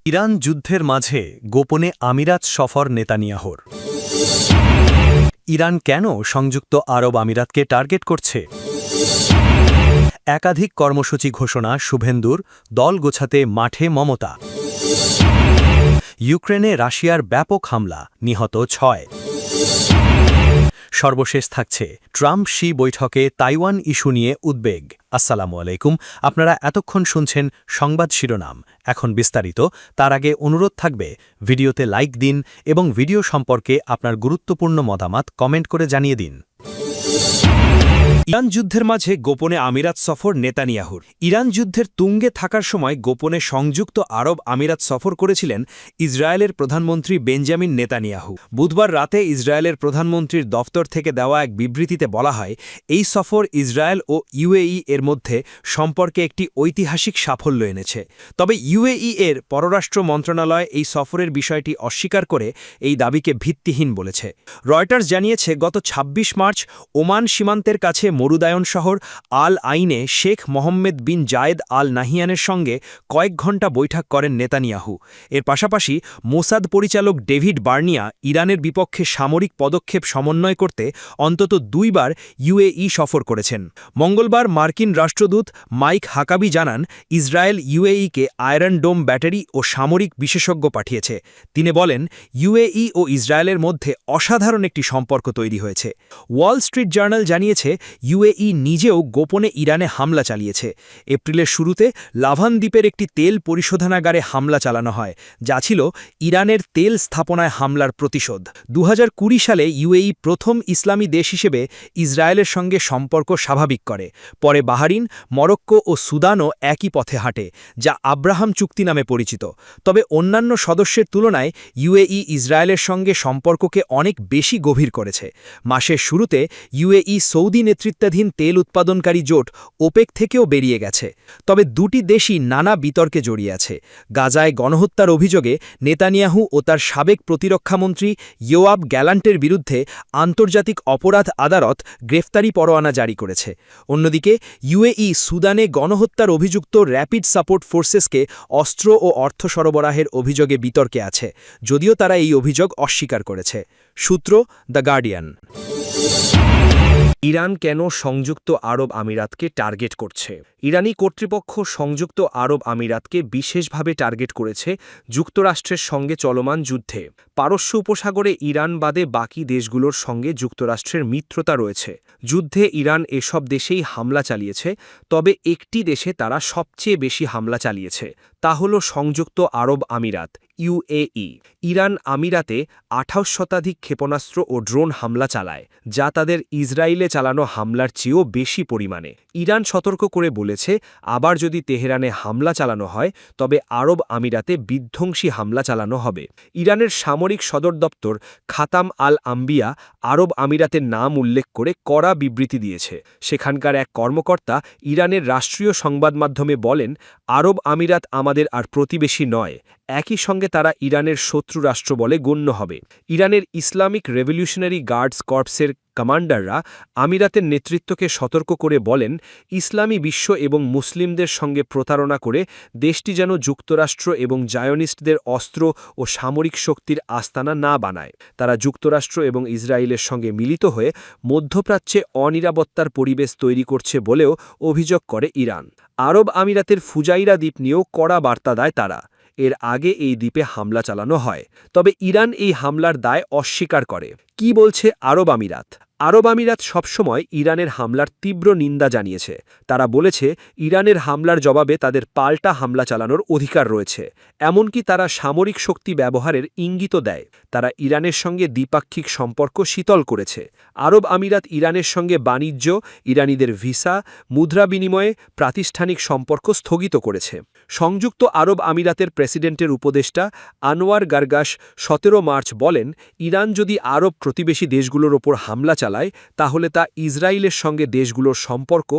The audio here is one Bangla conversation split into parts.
ইরান যুদ্ধের মাঝে গোপনে আমিরাত সফর নেতানিয়াহুর। ইরান কেন সংযুক্ত আরব আমিরাতকে টার্গেট করছে? একাধিক কর্মসূচি ঘোষণা শুভেন্দুর, দল গোছাতে মাঠে মমতা। ইউক্রেনে রাশিয়ার ব্যাপক হামলা, নিহত ৬। সর্বশেষ থাকছে ট্রাম্প শি বৈঠকে তাইওয়ান ইস্যু নিয়ে উদ্বেগ। আসসালামু আলাইকুম, আপনারা এতক্ষণ শুনছেন সংবাদ শিরোনাম। এখন বিস্তারিত। তার আগে অনুরোধ থাকবে ভিডিওতে লাইক দিন এবং ভিডিও সম্পর্কে আপনার গুরুত্বপূর্ণ মতামত কমেন্ট করে জানিয়ে দিন। ইরান যুদ্ধের মাঝে গোপনে আমিরাত সফর নেতানিয়াহুর। ইরান যুদ্ধের তুঙ্গে থাকার সময় গোপনে সংযুক্ত আরব আমিরাত সফর করেছিলেন ইসরায়েলের প্রধানমন্ত্রী বেঞ্জামিন নেতানিয়াহু। বুধবার রাতে ইসরায়েলের প্রধানমন্ত্রীর দফতর থেকে দেওয়া এক বিবৃতিতে বলা হয়, এই সফর ইসরায়েল ও ইউএই এর মধ্যে সম্পর্কে একটি ঐতিহাসিক সাফল্য এনেছে। তবে ইউএই এর পররাষ্ট্র মন্ত্রণালয় এই সফরের বিষয়টি অস্বীকার করে এই দাবিকে ভিত্তিহীন বলেছে। রয়টার্স জানিয়েছে, গত ২৬ মার্চ ওমান সীমান্তের কাছে মরুদায়ন শহর আল আইনে শেখ মোহাম্মদ বিন জায়েদ আল নাহিয়ানের সঙ্গে কয়েক ঘণ্টা বৈঠক করেন নেতানিয়াহু। এর পাশাপাশি মোসাদ পরিচালক ডেভিড বার্নিয়া ইরানের বিপক্ষে সামরিক পদক্ষেপ সমন্বয় করতে অন্তত ২ বার ইউএই সফর করেছেন। মঙ্গলবার মার্কিন রাষ্ট্রদূত মাইক হাকাবি জানান, ইসরায়েল ইউএইকে আয়রন ডোম ব্যাটারি ও সামরিক বিশেষজ্ঞ পাঠিয়েছে। তিনি বলেন, ইউএই ও ইসরায়েলের মধ্যে অসাধারণ একটি সম্পর্ক তৈরি হয়েছে। ওয়াল স্ট্রিট জার্নাল জানিয়েছে, ইউএই নিজেও গোপনে ইরানে হামলা চালিয়েছে। এপ্রিলের শুরুতে লাভান দ্বীপের একটি তেল পরিশোধনাগারে হামলা চালানো হয়, যা ছিল ইরানের তেল স্থাপনায় হামলার প্রতিশোধ। ২০২০ সালে ইউএই প্রথম ইসলামী দেশ হিসেবে ইসরায়েলের সঙ্গে সম্পর্ক স্বাভাবিক করে। পরে বাহরিন, মরক্কো ও সুদানও একই পথে হাঁটে, যা আব্রাহাম চুক্তি নামে পরিচিত। তবে অন্যান্য সদস্যের তুলনায় ইউএই ইসরায়েলের সঙ্গে সম্পর্ককে অনেক বেশি গভীর করেছে। মাসের শুরুতে ইউএই সৌদি নেতৃত্বাধীন তেল উৎপাদনকারী জোট ওপেক থেকেও বেরিয়ে গেছে। তবে দুটি দেশই নানা বিতর্কে জড়িয়ে আছে। গাজায় গণহত্যার অভিযোগে নেতানিয়াহু ও তার সাবেক প্রতিরক্ষামন্ত্রী ইয়োয়াব গ্যালান্টের বিরুদ্ধে আন্তর্জাতিক অপরাধ আদালত গ্রেফতারি পরোয়ানা জারি করেছে। অন্যদিকে ইউএই সুদানে গণহত্যার অভিযুক্ত র্যাপিড সাপোর্ট ফোর্সেসকে অস্ত্র ও অর্থ সরবরাহের অভিযোগে বিতর্কে আছে, যদিও তারা এই অভিযোগ অস্বীকার করেছে। সূত্র দ্য গার্ডিয়ান। ইরান কেন সংযুক্ত আরব আমিরাতকে টার্গেট করছে? ইরানি কর্তৃপক্ষ সংযুক্ত আরব আমিরাতকে বিশেষভাবে টার্গেট করেছে যুক্তরাষ্ট্রের সঙ্গে চলমান যুদ্ধে। পারস্য উপসাগরে ইরান বাদে বাকি দেশগুলোর সঙ্গে যুক্তরাষ্ট্রের মিত্রতা রয়েছে। যুদ্ধে ইরান এসব দেশেই হামলা চালিয়েছে, তবে একটি দেশে তারা সবচেয়ে বেশি হামলা চালিয়েছে, তা হল সংযুক্ত আরব আমিরাত ইউএই। ইরান আমিরাতে ২৮ শতাধিক ক্ষেপণাস্ত্র ও ড্রোন হামলা চালায়, যা তাদের ইসরায়েলে চালানো হামলার চেয়েও বেশি পরিমাণে। ইরান সতর্ক করে বলেছে, আবার যদি তেহরানে হামলা চালানো হয় তবে আরব আমিরাতে বিধ্বংসী হামলা চালানো হবে। ইরানের সামরিক সদর দপ্তর খাতাম আল আম্বিয়া আরব আমিরাতের নাম উল্লেখ করে কড়া বিবৃতি দিয়েছে। সেখানকার এক কর্মকর্তা ইরানের রাষ্ট্রীয় সংবাদ মাধ্যমে বলেন, আরব আমিরাত আমাদের আর প্রতিবেশী নয়, একই সঙ্গে তারা ইরানের শত্রু রাষ্ট্র বলে গণ্য হবে। ইরানের ইসলামিক রেভলিউশনারি গার্ডস কর্পসের কমান্ডাররা আমিরাতের নেতৃত্বকে সতর্ক করে বলেন, ইসলামী বিশ্ব এবং মুসলিমদের সঙ্গে প্রতারণা করে দেশটি যেন যুক্তরাষ্ট্র এবং জায়নিস্টদের অস্ত্র ও সামরিক শক্তির আস্তানা না বানায়। তারা যুক্তরাষ্ট্র এবং ইসরায়েলের সঙ্গে মিলিত হয়ে মধ্যপ্রাচ্যে অনিরাপত্তার পরিবেশ তৈরি করছে বলেও অভিযোগ করে ইরান। আরব আমিরাতের ফুজাইরা দ্বীপ নিয়েও কড়া বার্তা দেয় তারা। এর আগে এই দ্বীপে হামলা চালানো হয়, তবে ইরান এই হামলার দায় অস্বীকার করে। কি বলছে আরব আমিরাত? আরব আমিরাত সবসময় ইরানের হামলার তীব্র নিন্দা জানিয়েছে। তারা বলেছে, ইরানের হামলার জবাবে তাদের পাল্টা হামলা চালানোর অধিকার রয়েছে। এমনকি তারা সামরিক শক্তি ব্যবহারের ইঙ্গিতও দেয়। তারা ইরানের সঙ্গে দ্বিপাক্ষিক সম্পর্ক শীতল করেছে। আরব আমিরাত ইরানের সঙ্গে বাণিজ্য, ইরানিদের ভিসা, মুদ্রা বিনিময়ে প্রাতিষ্ঠানিক সম্পর্ক স্থগিত করেছে। সংযুক্ত আরব আমিরাতের প্রেসিডেন্টের উপদেষ্টা আনোয়ার গারগাশ ১৭ মার্চ বলেন, ইরান যদি আরব প্রতিবেশী দেশগুলোর ওপর হামলা চালায় তাহলে তা ইসরায়েলের সঙ্গে দেশগুলোর সম্পর্ক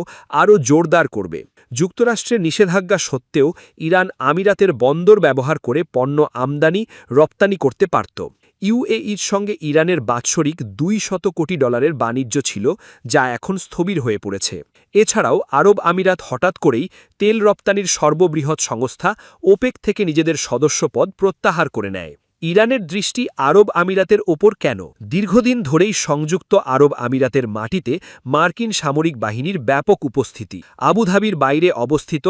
আরও জোরদার করবে। যুক্তরাষ্ট্রের নিষেধাজ্ঞা সত্ত্বেও ইরান আমিরাতের বন্দর ব্যবহার করে পণ্য আমদানি রপ্তানি করতে পারত। ইউএইর সঙ্গে ইরানের বাৎসরিক $200 কোটি বাণিজ্য ছিল, যা এখন স্থবির হয়ে পড়েছে। এছাড়াও আরব আমিরাত হঠাৎ করেই তেল রপ্তানির সর্ববৃহৎ সংস্থা ওপেক থেকে নিজেদের সদস্যপদ প্রত্যাহার করে নেয়। ইরানের দৃষ্টি আরব আমিরাতের ওপর কেন? দীর্ঘদিন ধরেই সংযুক্ত আরব আমিরাতের মাটিতে মার্কিন সামরিক বাহিনীর ব্যাপক উপস্থিতি। আবুধাবির বাইরে অবস্থিত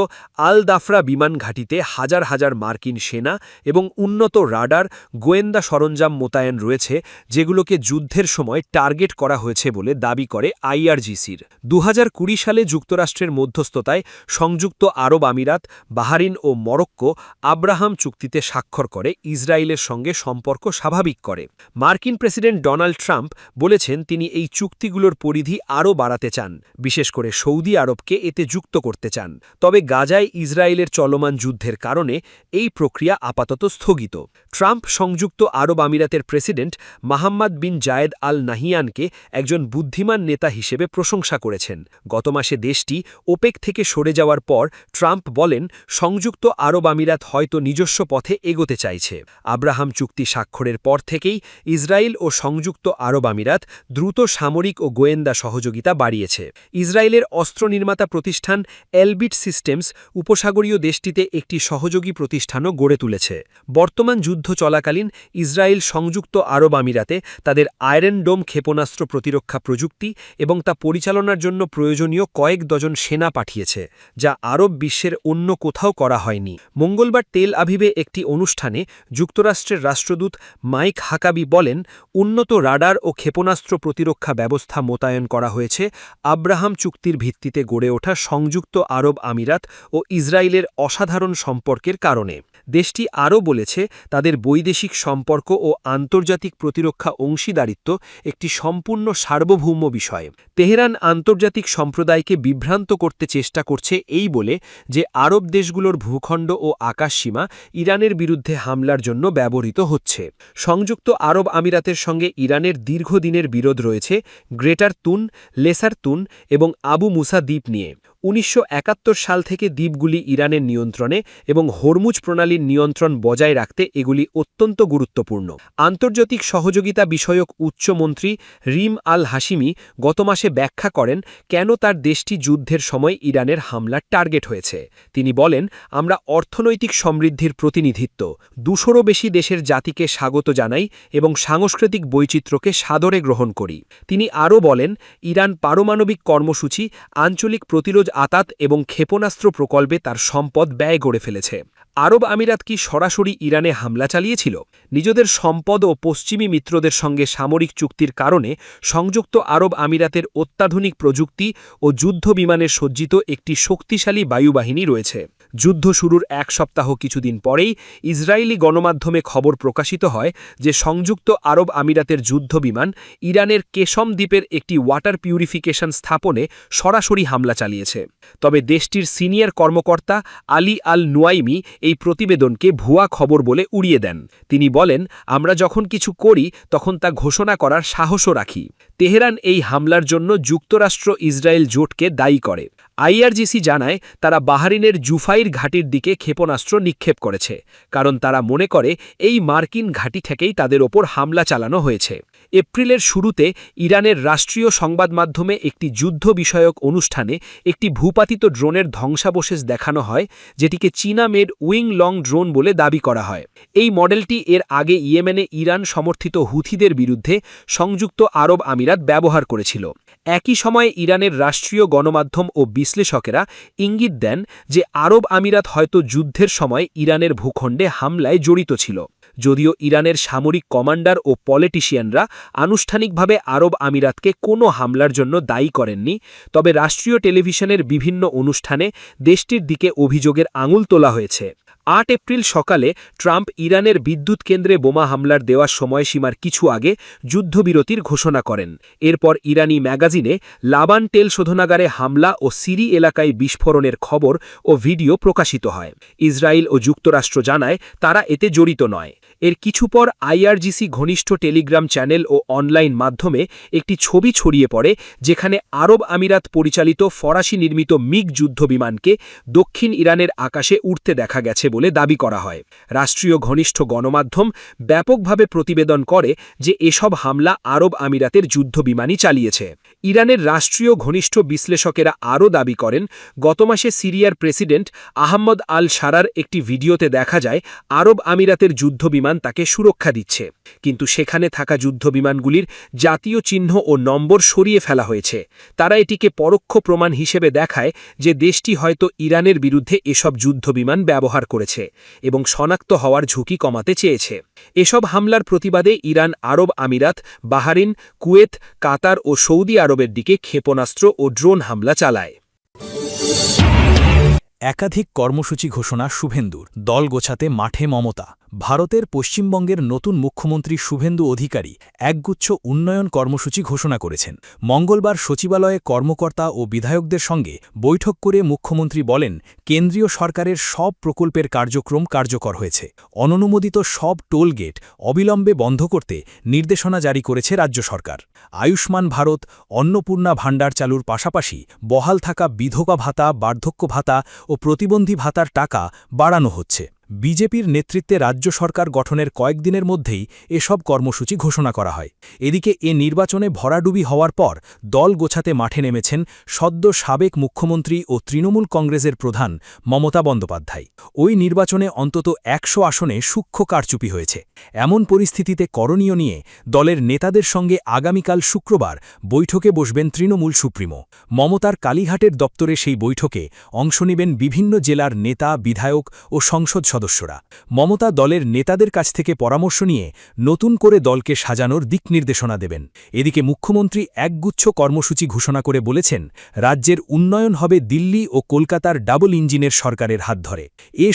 আল দাফরা বিমান ঘাঁটিতে হাজার হাজার মার্কিন সেনা এবং উন্নত রাডার গোয়েন্দা সরঞ্জাম মোতায়েন রয়েছে, যেগুলোকে যুদ্ধের সময় টার্গেট করা হয়েছে বলে দাবি করে আইআরজিসির। 2020 সালে যুক্তরাষ্ট্রের মধ্যস্থতায় সংযুক্ত আরব আমিরাত, বাহরিন ও মরক্কো আব্রাহাম চুক্তিতে স্বাক্ষর করে ইসরায়েলের সঙ্গে সম্পর্ক স্বাভাবিক করে। মার্কিন প্রেসিডেন্ট ডোনাল্ড ট্রাম্প বলেছেন তিনি এই চুক্তিগুলোর পরিধি আরও বাড়াতে চান, বিশেষ করে সৌদি আরবকে এতে যুক্ত করতে চান। তবে গাজায় ইসরায়েলের চলমান যুদ্ধের কারণে এই প্রক্রিয়া আপাতত স্থগিত। ট্রাম্প সংযুক্ত আরব আমিরাতের প্রেসিডেন্ট মোহাম্মদ বিন জায়েদ আল নাহিয়ানকে একজন বুদ্ধিমান নেতা হিসেবে প্রশংসা করেছেন। গত মাসে দেশটি ওপেক থেকে সরে যাওয়ার পর ট্রাম্প বলেন, সংযুক্ত আরব আমিরাত হয়তো নিজস্ব পথে এগোতে চাইছে। আব্রাহাম চুক্তি স্বাক্ষরের পর থেকেই ইসরায়েল ও সংযুক্ত আরব আমিরাত দ্রুত সামরিক ও গোয়েন্দা সহযোগিতা বাড়িয়েছে। ইসরায়েলের অস্ত্র নির্মাতা প্রতিষ্ঠান এলবিট সিস্টেমস উপসাগরীয় দেশটিতে একটি সহযোগী প্রতিষ্ঠানও গড়ে তুলেছে। বর্তমান যুদ্ধ চলাকালীন ইসরায়েল সংযুক্ত আরব আমিরাতে তাদের আয়রন ডোম ক্ষেপণাস্ত্র প্রতিরক্ষা প্রযুক্তি এবং তা পরিচালনার জন্য প্রয়োজনীয় কয়েক ডজন সেনা পাঠিয়েছে, যা আরব বিশ্বের অন্য কোথাও করা হয়নি। মঙ্গলবার তেল আভিভে একটি অনুষ্ঠানে যুক্তরাষ্ট্রের রাষ্ট্রদূত মাইক হাকাবি বলেন, উন্নত রাডার ও ক্ষেপণাস্ত্র প্রতিরক্ষা ব্যবস্থা মোতায়েন করা হয়েছে আব্রাহাম চুক্তির ভিত্তিতে গড়ে ওঠা সংযুক্ত আরব আমিরাত ও ইসরায়েলের অসাধারণ সম্পর্কের কারণে। দেশটি আরও বলেছে, তাদের বৈদেশিক সম্পর্ক ও আন্তর্জাতিক প্রতিরক্ষা অংশীদারিত্ব একটি সম্পূর্ণ সার্বভৌম বিষয়। তেহরান আন্তর্জাতিক সম্প্রদায়কে বিভ্রান্ত করতে চেষ্টা করছে এই বলে যে আরব দেশগুলোর ভূখণ্ড ও আকাশসীমা ইরানের বিরুদ্ধে হামলার জন্য ব্যবহৃত হচ্ছে। সংযুক্ত আরব আমিরাতের সঙ্গে ইরানের দীর্ঘদিনের বিরোধ রয়েছে গ্রেটার তুন, লেসার তুন এবং আবু মুসা দ্বীপ নিয়ে। 1971 সাল থেকে দ্বীপগুলি ইরানের নিয়ন্ত্রণে এবং হরমুজ প্রণালীর নিয়ন্ত্রণ বজায় রাখতে এগুলি অত্যন্ত গুরুত্বপূর্ণ। আন্তর্জাতিক সহযোগিতা বিষয়ক উচ্চমন্ত্রী রিম আল হাশিমি গত মাসে ব্যাখ্যা করেন কেন তার দেশটি যুদ্ধের সময় ইরানের হামলার টার্গেট হয়েছে। তিনি বলেন, আমরা অর্থনৈতিক সমৃদ্ধির প্রতিনিধিত্ব, 200-রও বেশি দেশের জাতিকে স্বাগত জানাই এবং সাংস্কৃতিক বৈচিত্র্যকে সাদরে গ্রহণ করি। তিনি আরও বলেন, ইরান পারমাণবিক কর্মসূচি, আঞ্চলিক প্রতিরোধ আতাত এবং ক্ষেপণাস্ত্র প্রকল্পে তার সম্পদ ব্যয় করে ফেলেছে। আরব আমিরাত কি সরাসরি ইরানে হামলা চালিয়েছিল? নিজেদের সম্পদ ও পশ্চিমী মিত্রদের সঙ্গে সামরিক চুক্তির কারণে সংযুক্ত আরব আমিরাতের অত্যাধুনিক প্রযুক্তি ও যুদ্ধ বিমানে সজ্জিত একটি শক্তিশালী বায়ুবাহিনী রয়েছে। যুদ্ধ শুরুর এক সপ্তাহ কিছুদিন পরেই ইসরায়েলি গণমাধ্যমে খবর প্রকাশিত হয় যে সংযুক্ত আরব আমিরাতের যুদ্ধ বিমান ইরানের কেশম দ্বীপের একটি ওয়াটার পিউরিফিকেশন স্থাপনে সরাসরি হামলা চালিয়েছে। তবে দেশটির সিনিয়র কর্মকর্তা আলী আল নুয়াইমি এই প্রতিবেদনকে ভুয়া খবর বলে উড়িয়ে দেন। তিনি বলেন, আমরা যখন কিছু করি তখন তা ঘোষণা করার সাহসও রাখি। তেহরান এই হামলার জন্য যুক্তরাষ্ট্র ইসরায়েল জোটকে দায়ী করে। আইআরজিসি জানায় তারা বাহরিনের জুফাইর ঘাঁটির দিকে ক্ষেপণাস্ত্র নিক্ষেপ করেছে, কারণ তারা মনে করে এই মার্কিন ঘাঁটি থেকেই তাদের ওপর হামলা চালানো হয়েছে। এপ্রিলের শুরুতে ইরানের রাষ্ট্রীয় সংবাদ মাধ্যমে একটি যুদ্ধ বিষয়ক অনুষ্ঠানে একটি ভূপাতিত ড্রোনের ধ্বংসাবশেষ দেখানো হয়, যেটিকে চীনা মেড উইং লং ড্রোন বলে দাবি করা হয়। এই মডেলটি এর আগে ইয়েমেনে ইরান সমর্থিত হুথিদের বিরুদ্ধে সংযুক্ত আরব আমিরাত ব্যবহার করেছিল। একই সময়ে ইরানের রাষ্ট্রীয় গণমাধ্যম ও বিশ্লেষকেরা ইঙ্গিত দেন যে আরব আমিরাত হয়তো যুদ্ধের সময় ইরানের ভূখণ্ডে হামলায় জড়িত ছিল। যদিও ইরানের সামরিক কমান্ডার ও পলিটিশিয়ানরা আনুষ্ঠানিকভাবে আরব আমিরাতকে কোনো হামলার জন্য দায়ী করেননি, তবে রাষ্ট্রীয় টেলিভিশনের বিভিন্ন অনুষ্ঠানে দেশটির দিকে অভিযোগের আঙুল তোলা হয়েছে। 8 এপ্রিল সকালে ট্রাম্প ইরানের বিদ্যুৎ কেন্দ্রে বোমা হামলার দেওয়ার সময়সীমার কিছু আগে যুদ্ধবিরতির ঘোষণা করেন। এরপর ইরানি ম্যাগাজিনে লাবান তেল শোধনাগারে হামলা ও সিরি এলাকায় বিস্ফোরণের খবর ও ভিডিও প্রকাশিত হয়। ইসরায়েল ও যুক্তরাষ্ট্র জানায় তারা এতে জড়িত নয়। এর কিছু পর আইআরজিসি ঘনিষ্ঠ টেলিগ্রাম চ্যানেল ও অনলাইন মাধ্যমে একটি ছবি ছড়িয়ে পড়ে যেখানে আরব আমিরাত পরিচালিত ফরাসি নির্মিত মিগ যুদ্ধবিমানকে দক্ষিণ ইরানের আকাশে উড়তে দেখা গেছে বলে দাবি করা হয়। রাষ্ট্রীয় ঘনিষ্ঠ গণমাধ্যম ব্যাপকভাবে প্রতিবেদন করে যে এসব হামলা আরব আমিরাতের যুদ্ধবিমানই চালিয়েছে। ইরানের রাষ্ট্রীয় ঘনিষ্ঠ বিশ্লেষকেরা আরও দাবি করেন, গত মাসে সিরিয়ার প্রেসিডেন্ট আহমদ আল শারার একটি ভিডিওতে দেখা যায় আরব আমিরাতের যুদ্ধবিমান তাকে সুরক্ষা দিচ্ছে, কিন্তু সেখানে থাকা যুদ্ধবিমানগুলির জাতীয় চিহ্ন ও নম্বর সরিয়ে ফেলা হয়েছে। তারা এটিকে পরোক্ষ প্রমাণ হিসেবে দেখায় যে দেশটি হয়তো ইরানের বিরুদ্ধে এসব যুদ্ধবিমান ব্যবহার করেছে এবং শনাক্ত হওয়ার ঝুঁকি কমাতে চেয়েছে। এসব হামলার প্রতিবাদে ইরান আরব আমিরাত, বাহরাইন, কুয়েত, কাতার ও সৌদি আরবের দিকে ক্ষেপণাস্ত্র ও ড্রোন হামলা চালায়। একাধিক কর্মসূচি ঘোষণা শুভেন্দুর, দল গোছাতে মাঠে মমতা। ভারতের পশ্চিমবঙ্গের নতুন মুখ্যমন্ত্রী শুভেন্দু অধিকারী একগুচ্ছ উন্নয়ন কর্মসূচি ঘোষণা করেছেন। মঙ্গলবার সচিবালয়ে কর্মকর্তা ও বিধায়কদের সঙ্গে বৈঠক করে মুখ্যমন্ত্রী বলেন, কেন্দ্রীয় সরকারের সব প্রকল্পের কার্যক্রম কার্যকর হয়েছে। অননুমোদিত সব টোল গেট অবিলম্বে বন্ধ করতে নির্দেশনা জারি করেছে রাজ্য সরকার। আয়ুষ্মান ভারত, অন্নপূর্ণা ভাণ্ডার চালুর পাশাপাশি বহাল থাকা বিধবা ভাতা, বার্ধক্য ভাতা ও প্রতিবন্ধী ভাতার টাকা বাড়ানো হচ্ছে। বিজেপির নেতৃত্বে রাজ্য সরকার গঠনের কয়েকদিনের মধ্যেই এসব কর্মসূচি ঘোষণা করা হয়। এদিকে নির্বাচনে ভরাডুবি হওয়ার পর দল গোছাতে মাঠে নেমেছেন সদ্য সাবেক মুখ্যমন্ত্রী ও তৃণমূল কংগ্রেসের প্রধান মমতা বন্দ্যোপাধ্যায়। ওই নির্বাচনে অন্তত ১০০ আসনে সূক্ষ্ম কারচুপি হয়েছে। এমন পরিস্থিতিতে করণীয় নিয়ে দলের নেতাদের সঙ্গে আগামীকাল শুক্রবার বৈঠকে বসবেন তৃণমূল সুপ্রিমো। মমতার কালীঘাটের দপ্তরে সেই বৈঠকে অংশ নেবেন বিভিন্ন জেলার নেতা, বিধায়ক ও সংসদ সদস্যরা। মমতা দলের নেতাদের কাছ থেকে পরামর্শ নিয়ে নতুন করে দলকে সাজানোর দিক নির্দেশনা দেবেন। এদিকে মুখ্যমন্ত্রী একগুচ্ছ কর্মসূচি ঘোষণা করে বলেছেন, রাজ্যের উন্নয়ন হবে দিল্লি ও কলকাতার ডাবল ইঞ্জিনের সরকারের হাত ধরে।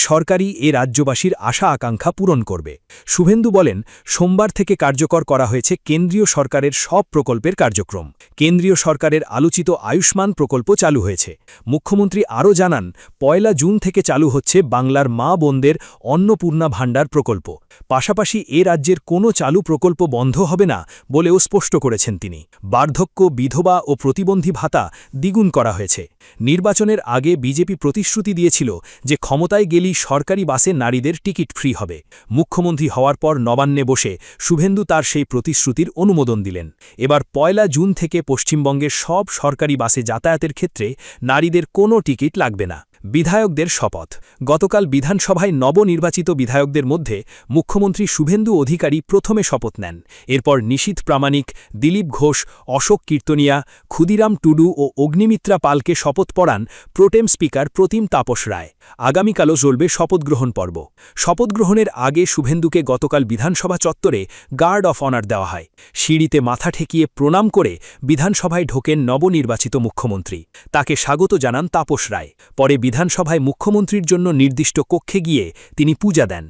সরকারই রাজ্যবাসীর আশা আকাঙ্ক্ষা পূরণ করবে। শুভেন্দু বলেন, সোমবার থেকে কার্যকর করা হয়েছে কেন্দ্রীয় সরকারের সব প্রকল্পের কার্যক্রম। কেন্দ্রীয় সরকারের আলোচিত আয়ুষ্মান প্রকল্প চালু হয়েছে। মুখ্যমন্ত্রী আরও জানান, ১ জুন থেকে চালু হচ্ছে বাংলার মা বোনদের অন্নপূর্ণা ভাণ্ডার প্রকল্প। পাশাপাশি রাজ্যের কোনো চালু প্রকল্প বন্ধ হবে না বলেও স্পষ্ট করেছেন তিনি। বার্ধক্য, বিধবা ও প্রতিবন্ধী ভাতা দ্বিগুণ করা হয়েছে। নির্বাচনের আগে বিজেপি প্রতিশ্রুতি দিয়েছিল যে ক্ষমতায় গেলেই সরকারি বাসে নারীদের টিকিট ফ্রি হবে। মুখ্যমন্ত্রী হওয়ার পর নবান্নে বসে শুভেন্দু তার সেই প্রতিশ্রুতির অনুমোদন দিলেন। এবার ১ জুন থেকে পশ্চিমবঙ্গের সব সরকারি বাসে যাতায়াতের ক্ষেত্রে নারীদের কোনো টিকিট লাগবে না। বিধায়কদের শপথ। গতকাল বিধানসভায় নবনির্বাচিত বিধায়কদের মধ্যে মুখ্যমন্ত্রী শুভেন্দু অধিকারী প্রথমে শপথ নেন। এরপর নিশীথ প্রামাণিক, দিলীপ ঘোষ, অশোক কীর্তনিয়া, ক্ষুদিরাম টুডু ও অগ্নিমিত্রা পালকে শপথ পড়ান প্রোটেম স্পিকার প্রতিম তাপস রায়। আগামীকালও চলবে শপথগ্রহণ পর্ব। শপথগ্রহণের আগে শুভেন্দুকে গতকাল বিধানসভা চত্বরে গার্ড অফ অনার দেওয়া হয়। সিঁড়িতে মাথা ঠেকিয়ে প্রণাম করে বিধানসভায় ঢোকেন নবনির্বাচিত মুখ্যমন্ত্রী। তাকে স্বাগত জানান তাপস রায়। পরে বিধানসভায় মুখ্যমন্ত্রীর জন্য নির্দিষ্ট কক্ষে গিয়ে তিনি পূজা দেন।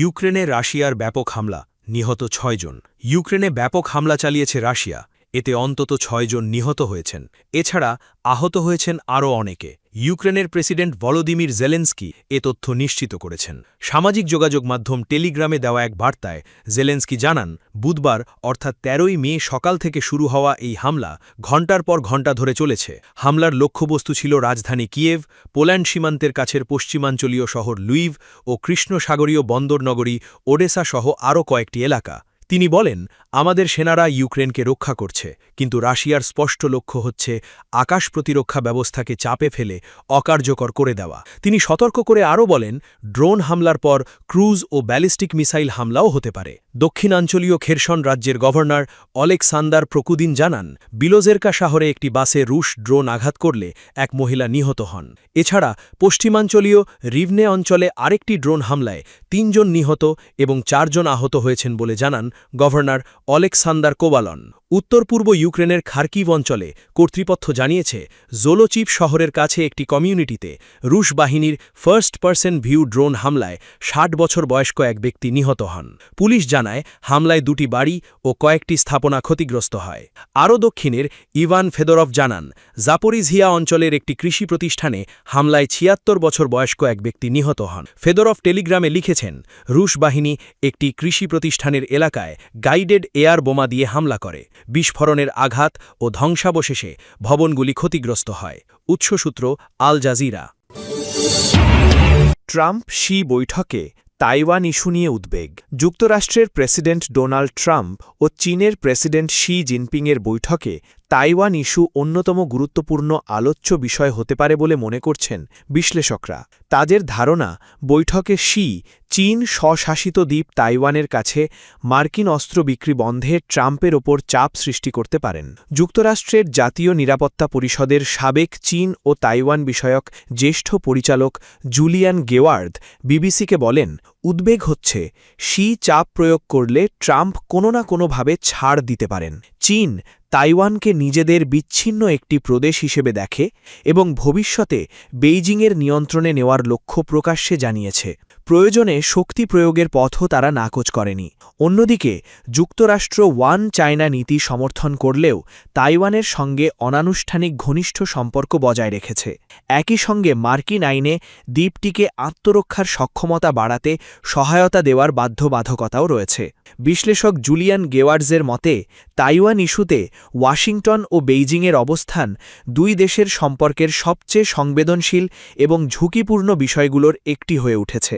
ইউক্রেনে রাশিয়ার ব্যাপক হামলা, নিহত ৬ জন। ইউক্রেনে ব্যাপক হামলা চালিয়েছে রাশিয়া। এতে অন্তত ৬ জন নিহত হয়েছেন। এছাড়া আহত হয়েছেন আরও অনেকে। ইউক্রেনের প্রেসিডেন্ট ভলোদিমির জেলেনস্কি তথ্য নিশ্চিত করেছেন। সামাজিক যোগাযোগ মাধ্যম টেলিগ্রামে দেওয়া এক বার্তায় জেলেনস্কি জানান, বুধবার অর্থাৎ ১৩ই মে সকাল থেকে শুরু হওয়া এই হামলা ঘণ্টার পর ঘণ্টা ধরে চলেছে। হামলার লক্ষ্যবস্তু ছিল রাজধানী কিয়েভ, পোল্যান্ড সীমান্তের কাছের পশ্চিমাঞ্চলীয় শহর লুইভ ও কৃষ্ণসাগরীয় বন্দরনগরী ওডেসা সহ আরও কয়েকটি এলাকা। তিনি বলেন, আমাদের সেনারা ইউক্রেনকে রক্ষা করছে, কিন্তু রাশিয়ার স্পষ্ট লক্ষ্য হচ্ছে আকাশ প্রতিরক্ষা ব্যবস্থাকে চাপে ফেলে অকার্যকর করে দেওয়া। তিনি সতর্ক করে আরও বলেন, ড্রোন হামলার পর ক্রুজ ও ব্যালিস্টিক মিসাইল হামলাও হতে পারে। দক্ষিণাঞ্চলীয় খেরসন রাজ্যের গভর্নর অলেকসান্দার প্রকুদিন জানান, বিলোজেরকা শহরে একটি বাসে রুশ ড্রোন আঘাত করলে এক মহিলা নিহত হন। এছাড়া পশ্চিমাঞ্চলীয় রিভনে অঞ্চলে আরেকটি ড্রোন হামলায় ৩ জন নিহত এবং ৪ জন আহত হয়েছেন বলে জানান গভর্নর অলেকসান্দার কোবালন। উত্তর পূর্ব ইউক্রেনের খার্কিভ অঞ্চলে কর্তৃপক্ষ জানিয়েছে জোলোচিভ শহরের কাছে একটি কমিউনিটিতে রুশ বাহিনীর ফার্স্ট পার্সন ভিউ ড্রোন হামলায় ৬০ বছর বয়স্ক এক ব্যক্তি নিহত হন। পুলিশ জানায় হামলায় ২টি বাড়ি ও কয়েকটি স্থাপনা ক্ষতিগ্রস্ত হয়। আরও দক্ষিণের ইভান ফেদরভ জানান জাপোরিঝিয়া অঞ্চলের একটি কৃষি প্রতিষ্ঠানে হামলায় ৭৬ বছর বয়স্ক এক ব্যক্তি নিহত হন। ফেদরভ টেলিগ্রামে লিখেছেন রুশ বাহিনী একটি কৃষি প্রতিষ্ঠানের এলাকায় গাইডেড এয়ার বোমা দিয়ে হামলা করে। বিস্ফোরণের আঘাত ও ধ্বংসাবশেষে ভবনগুলি ক্ষতিগ্রস্ত হয়। উৎসসূত্র আল জাজিরা। ট্রাম্প শি বৈঠকে তাইওয়ান ইস্যু নিয়ে উদ্বেগ। যুক্তরাষ্ট্রের প্রেসিডেন্ট ডোনাল্ড ট্রাম্প ও চীনের প্রেসিডেন্ট শি জিনপিংয়ের বৈঠকে তাইওয়ান ইস্যু অন্যতম গুরুত্বপূর্ণ আলোচ্য বিষয় হতে পারে বলে মনে করছেন বিশ্লেষকরা। তাদের ধারণা, বৈঠকে শি চীন স্বশাসিত দ্বীপ তাইওয়ানের কাছে মার্কিন অস্ত্র বিক্রি বন্ধে ট্রাম্পের ওপর চাপ সৃষ্টি করতে পারেন। যুক্তরাষ্ট্রের জাতীয় নিরাপত্তা পরিষদের সাবেক চীন ও তাইওয়ান বিষয়ক জ্যেষ্ঠ পরিচালক জুলিয়ান গেওয়ার্দ বিবিসিকে বলেন, উদ্বেগ হচ্ছে শি চাপ প্রয়োগ করলে ট্রাম্প কোনো না কোনোভাবে ছাড় দিতে পারেন। চীন তাইওয়ানকে নিজেদের বিচ্ছিন্ন একটি প্রদেশ হিসেবে দেখে এবং ভবিষ্যতে বেইজিংয়ের নিয়ন্ত্রণে নেওয়ার লক্ষ্য প্রকাশ্যে জানিয়েছে। প্রয়োজনে শক্তি প্রয়োগের পথও তারা নাকচ করেনি। অন্যদিকে যুক্তরাষ্ট্র ওয়ান চায়না নীতি সমর্থন করলেও তাইওয়ানের সঙ্গে অনানুষ্ঠানিক ঘনিষ্ঠ সম্পর্ক বজায় রেখেছে। একই সঙ্গে মার্কিন আইনে দ্বীপটিকে আত্মরক্ষার সক্ষমতা বাড়াতে সহায়তা দেওয়ার বাধ্যবাধকতাও রয়েছে। বিশ্লেষক জুলিয়ান গেওয়ার্ডসের মতে, তাইওয়ান ইস্যুতে ওয়াশিংটন ও বেইজিংয়ের অবস্থান দুই দেশের সম্পর্কের সবচেয়ে সংবেদনশীল এবং ঝুঁকিপূর্ণ বিষয়গুলোর একটি হয়ে উঠেছে।